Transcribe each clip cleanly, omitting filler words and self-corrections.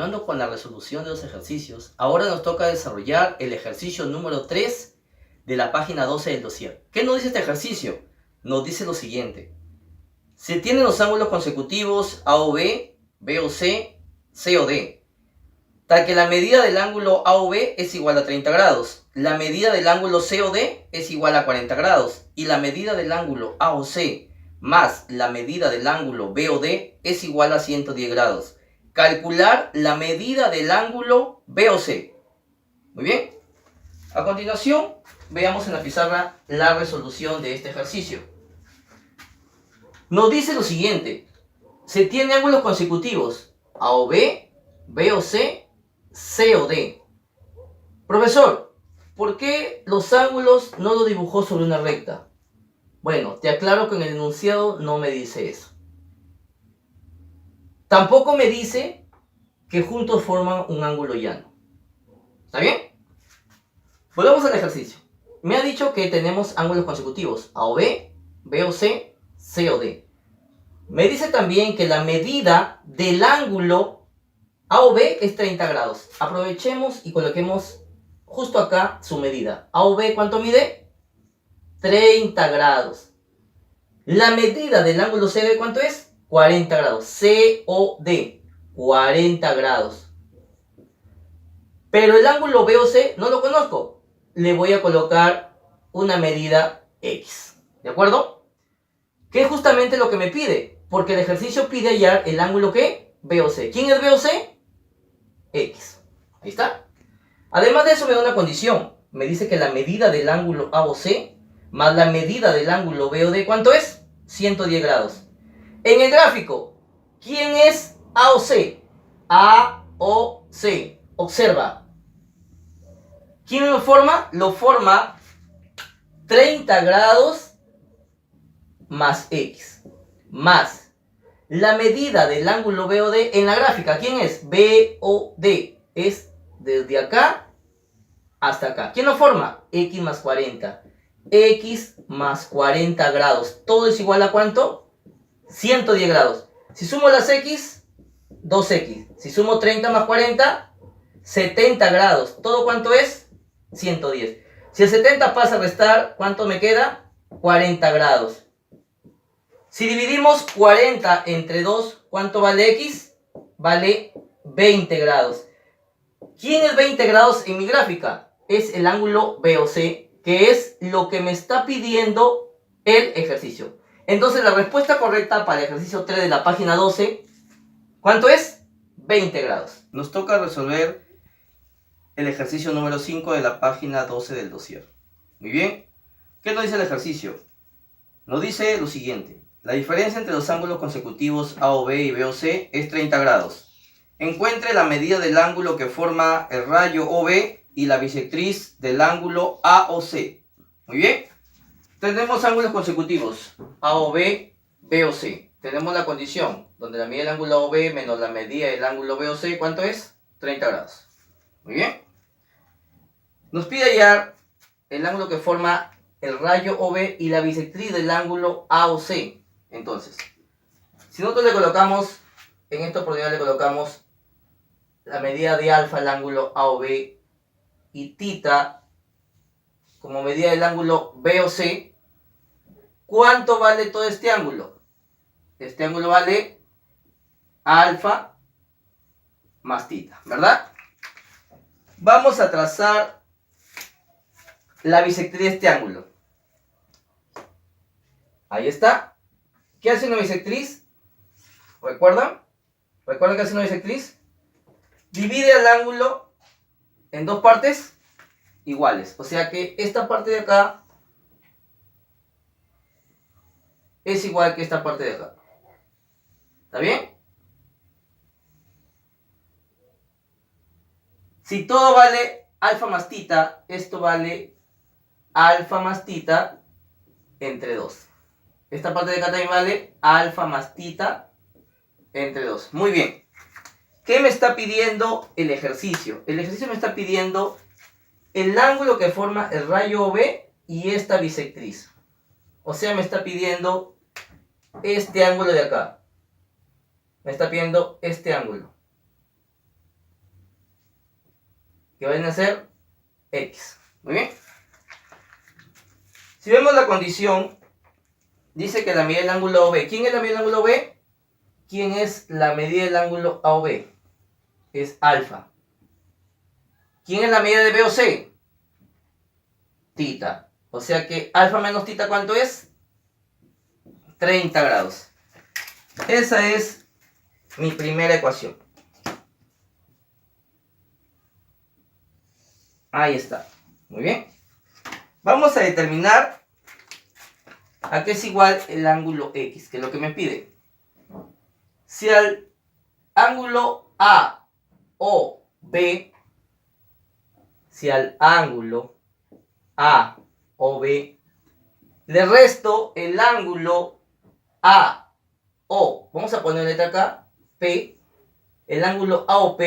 Continuando con la resolución de los ejercicios, ahora nos toca desarrollar el ejercicio número 3 de la página 12 del dossier. ¿Qué nos dice este ejercicio? Nos dice lo siguiente. Se tienen los ángulos consecutivos A o B, B o C, C o D, tal que la medida del ángulo A o B es igual a 30 grados, la medida del ángulo C o D es igual a 40 grados, y la medida del ángulo A o C más la medida del ángulo B o D es igual a 110 grados. Calcular la medida del ángulo B o C. Muy bien. A continuación, veamos en la pizarra la resolución de este ejercicio. Nos dice lo siguiente. Se tiene ángulos consecutivos A o B, B o C, C o D. Profesor, ¿por qué los ángulos no los dibujó sobre una recta? Bueno, te aclaro que en el enunciado no me dice eso. Tampoco me dice que juntos forman un ángulo llano. ¿Está bien? Volvamos al ejercicio. Me ha dicho que tenemos ángulos consecutivos A o B, B o C, C o D. Me dice también que la medida del ángulo A o B es 30 grados. Aprovechemos y coloquemos justo acá su medida. A o B, ¿cuánto mide? 30 grados. La medida del ángulo CD, ¿cuánto es? 40 grados. COD, 40 grados. Pero el ángulo BOC no lo conozco. Le voy a colocar una medida X. ¿De acuerdo? ¿Qué es justamente lo que me pide? Porque el ejercicio pide hallar el ángulo ¿qué? BOC. ¿Quién es BOC? X. Ahí está. Además de eso me da una condición. Me dice que la medida del ángulo AOC más la medida del ángulo BOD, ¿cuánto es? 110 grados. En el gráfico, ¿quién es AOC? AOC. Observa. ¿Quién lo forma? Lo forma 30 grados más X. Más la medida del ángulo BOD en la gráfica. ¿Quién es? BOD. Es desde acá hasta acá. ¿Quién lo forma? X más 40. X más 40 grados. ¿Todo es igual a cuánto? 110 grados. Si sumo las X, 2X. Si sumo 30 más 40, 70 grados. ¿Todo cuánto es? 110. Si el 70 pasa a restar, ¿cuánto me queda? 40 grados. Si dividimos 40 entre 2, ¿cuánto vale X? Vale 20 grados. ¿Quién es 20 grados en mi gráfica? Es el ángulo BOC, que es lo que me está pidiendo el ejercicio. Entonces la respuesta correcta para el ejercicio 3 de la página 12, ¿cuánto es? 20 grados. Nos toca resolver el ejercicio número 5 de la página 12 del dossier. Muy bien. ¿Qué nos dice el ejercicio? Nos dice lo siguiente. La diferencia entre los ángulos consecutivos AOB y BOC es 30 grados. Encuentre la medida del ángulo que forma el rayo OB y la bisectriz del ángulo AOC. Muy bien. Tenemos ángulos consecutivos AOB, BOC. Tenemos la condición donde la medida del ángulo AOB menos la medida del ángulo BOC, ¿cuánto es? 30 grados. Muy bien. Nos pide hallar el ángulo que forma el rayo OB y la bisectriz del ángulo AOC. Entonces, si nosotros le colocamos, en esta oportunidad le colocamos la medida de alfa al ángulo AOB y tita como medida del ángulo BOC, ¿cuánto vale todo este ángulo? Este ángulo vale alfa más tita, ¿verdad? Vamos a trazar la bisectriz de este ángulo. Ahí está. ¿Qué hace una bisectriz? ¿Recuerdan? ¿Recuerdan qué hace una bisectriz? Divide el ángulo en dos partes iguales. O sea que esta parte de acá es igual que esta parte de acá. ¿Está bien? Si todo vale alfa más tita, esto vale alfa más tita entre 2. Esta parte de acá también vale alfa más tita entre 2. Muy bien. ¿Qué me está pidiendo el ejercicio? El ejercicio me está pidiendo el ángulo que forma el rayo OB y esta bisectriz. O sea, me está pidiendo este ángulo de acá. Me está pidiendo este ángulo. que van a ser X. Muy bien. Si vemos la condición, dice que la medida del ángulo OB. ¿Quién es la medida del ángulo OB? ¿Quién es la medida del ángulo AOB? Es alfa. ¿Quién es la medida de BOC? Tita. O sea que alfa menos tita, ¿cuánto es? 30 grados. Esa es mi primera ecuación. Ahí está. Muy bien. Vamos a determinar a qué es igual el ángulo X, que es lo que me pide. Si al ángulo AOB, si al ángulo AOB le resto el ángulo AO, vamos a poner letra acá, P, el ángulo AOP,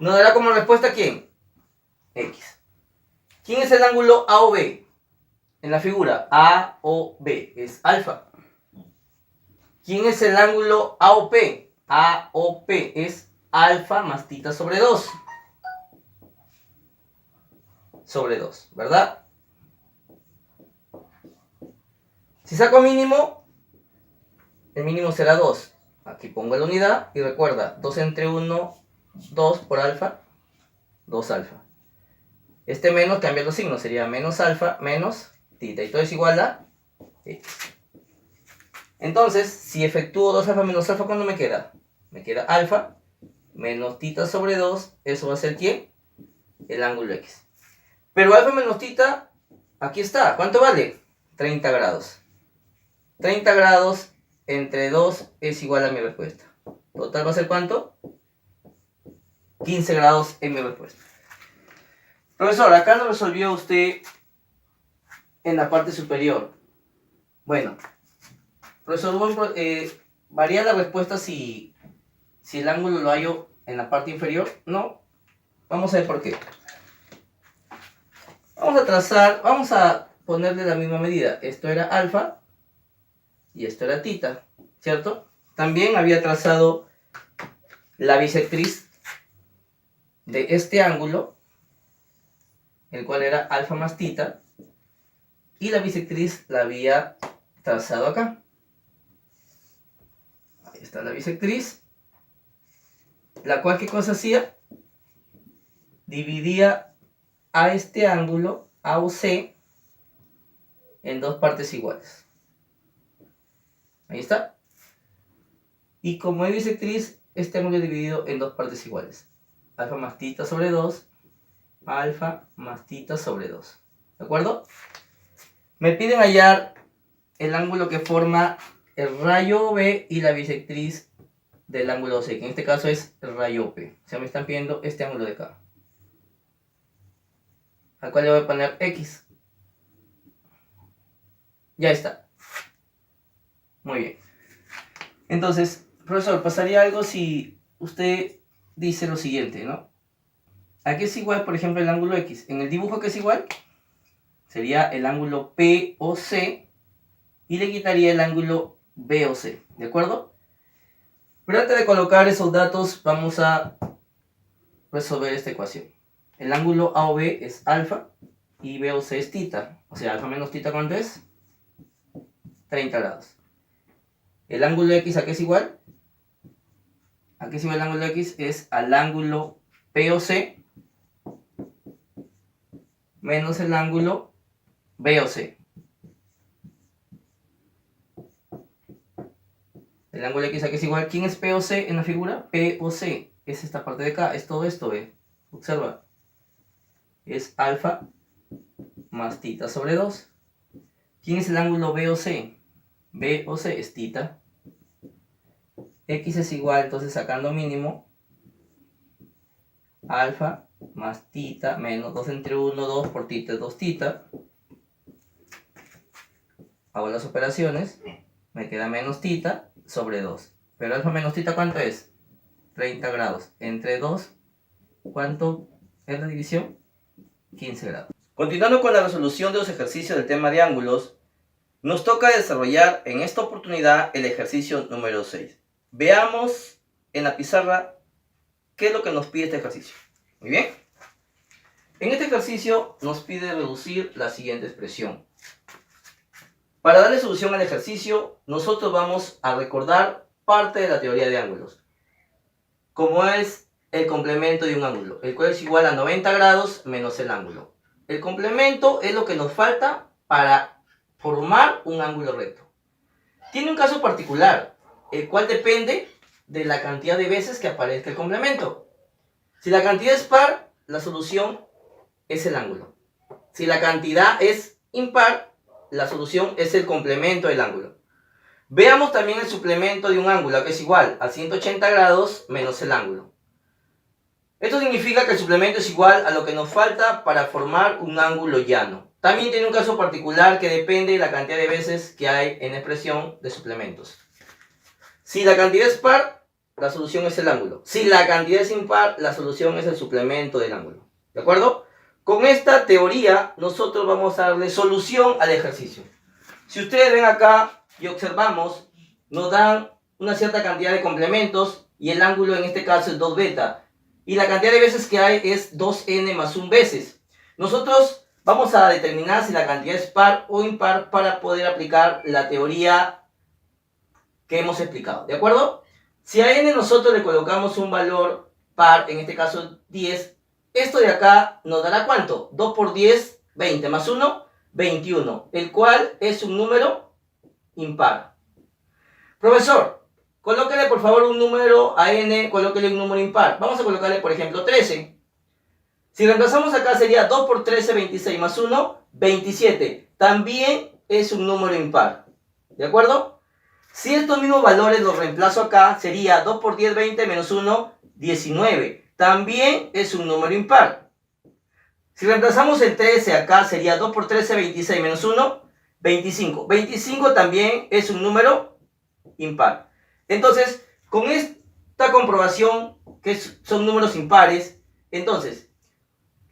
nos dará como respuesta ¿quién? X. ¿Quién es el ángulo AOB? En la figura, AOB es alfa. ¿Quién es el ángulo AOP? AOP es alfa más tita sobre 2. Sobre 2, ¿verdad? Si saco mínimo, el mínimo será 2. Aquí pongo la unidad y recuerda, 2 entre 1, 2 por alfa, 2 alfa. Este menos cambia los signos, sería menos alfa menos tita. Y todo es igual a X. Entonces, si efectúo 2 alfa menos alfa, ¿cuándo me queda? Me queda alfa menos tita sobre 2. Eso va a ser ¿quién? El ángulo X. Pero alfa menos tita, aquí está. ¿Cuánto vale? 30 grados. 30 grados entre 2 es igual a mi respuesta. Total va a ser ¿cuánto? 15 grados en mi respuesta. Profesor, acá lo resolvió usted en la parte superior. Bueno, profesor, ¿varía la respuesta si el ángulo lo hallo en la parte inferior? No. Vamos a ver por qué. Vamos a ponerle la misma medida. Esto era alfa y esto era tita, ¿cierto? También había trazado la bisectriz de este ángulo, el cual era alfa más tita, y la bisectriz la había trazado acá. Ahí está la bisectriz, la cual ¿qué cosa hacía? Dividía a este ángulo, AOC, en dos partes iguales. Ahí está. Y como hay bisectriz, este ángulo es dividido en dos partes iguales. Alfa más tita sobre 2, alfa más tita sobre 2. ¿De acuerdo? Me piden hallar el ángulo que forma el rayo B y la bisectriz del ángulo C, que en este caso es el rayo P. O sea, me están pidiendo este ángulo de acá, al cual le voy a poner X. Ya está. Muy bien. Entonces, profesor, pasaría algo si usted dice lo siguiente, ¿no? ¿A qué es igual, por ejemplo, el ángulo X? En el dibujo, ¿a qué es igual? Sería el ángulo POC y le quitaría el ángulo BOC, ¿de acuerdo? Pero antes de colocar esos datos, vamos a resolver esta ecuación. El ángulo AOB es alfa y BOC es tita. O sea, alfa menos tita, ¿cuánto es? 30 grados. El ángulo X, ¿a qué es igual? ¿A qué es igual el ángulo X? Es al ángulo POC menos el ángulo BOC. El ángulo X, ¿a qué es igual? ¿Quién es POC en la figura? POC es esta parte de acá, es todo esto, ¿ve? Observa. Es alfa más tita sobre 2. ¿Quién es el ángulo BOC? BOC es tita. X es igual, entonces sacando mínimo, alfa más tita menos 2 entre 1, 2 por tita es 2 tita. Hago las operaciones, me queda menos tita sobre 2. Pero alfa menos tita, ¿cuánto es? 30 grados. Entre 2, ¿cuánto es la división? 15 grados. Continuando con la resolución de los ejercicios del tema de ángulos, nos toca desarrollar en esta oportunidad el ejercicio número 6. veamos en la pizarra qué es lo que nos pide este ejercicio. Muy bien. En este ejercicio nos pide reducir la siguiente expresión. Para darle solución al ejercicio, nosotros vamos a recordar parte de la teoría de ángulos, como es el complemento de un ángulo, el cual es igual a 90 grados menos el ángulo. El complemento es lo que nos falta para formar un ángulo recto. Tiene un caso particular, el cual depende de la cantidad de veces que aparezca el complemento. Si la cantidad es par, la solución es el ángulo. Si la cantidad es impar, la solución es el complemento del ángulo. Veamos también el suplemento de un ángulo, que es igual a 180 grados menos el ángulo. Esto significa que el suplemento es igual a lo que nos falta para formar un ángulo llano. También tiene un caso particular que depende de la cantidad de veces que hay en la expresión de suplementos. Si la cantidad es par, la solución es el ángulo. Si la cantidad es impar, la solución es el suplemento del ángulo. ¿De acuerdo? Con esta teoría, nosotros vamos a darle solución al ejercicio. Si ustedes ven acá y observamos, nos dan una cierta cantidad de complementos y el ángulo en este caso es 2 beta. Y la cantidad de veces que hay es 2n más 1 veces. Nosotros vamos a determinar si la cantidad es par o impar para poder aplicar la teoría que hemos explicado. ¿De acuerdo? Si a n nosotros le colocamos un valor par, en este caso 10, esto de acá nos dará ¿cuánto? 2 por 10, 20, más 1, 21, el cual es un número impar. Profesor, colóquele por favor un número a n, colóquele un número impar. Vamos a colocarle por ejemplo 13. Si reemplazamos acá sería 2 por 13, 26, más 1, 27. También es un número impar. ¿De acuerdo? Si estos mismos valores los reemplazo acá, sería 2 por 10, 20, menos 1, 19. También es un número impar. Si reemplazamos el 13 acá, sería 2 por 13, 26, menos 1, 25. 25 también es un número impar. Entonces, con esta comprobación que son números impares, entonces,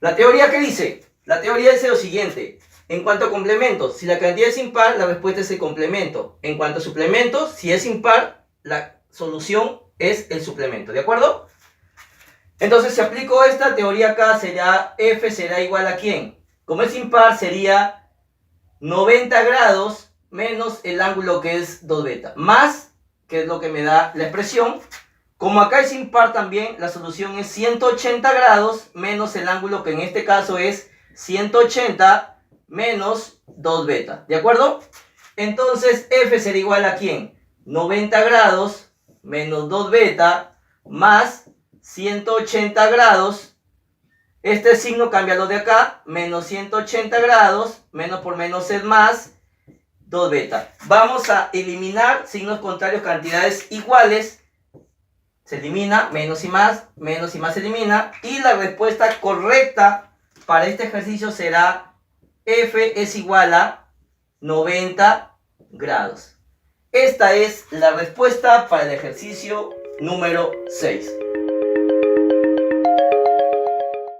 ¿la teoría qué dice? La teoría dice lo siguiente. En cuanto a complementos, si la cantidad es impar, la respuesta es el complemento. En cuanto a suplementos, si es impar, la solución es el suplemento. ¿De acuerdo? Entonces, si aplico esta teoría acá, será F será igual a ¿quién? Como es impar, sería 90 grados menos el ángulo que es 2 beta. Más, que es lo que me da la expresión. Como acá es impar también, la solución es 180 grados menos el ángulo que en este caso es 180 menos 2 beta. ¿De acuerdo? Entonces, F será igual a ¿quién? 90 grados menos 2 beta más 180 grados, este signo cámbialo de acá, menos 180 grados, menos por menos es más, 2 beta. Vamos a eliminar signos contrarios, cantidades iguales, se elimina, menos y más se elimina, y la respuesta correcta para este ejercicio será F es igual a 90 grados. Esta es la respuesta para el ejercicio número 6.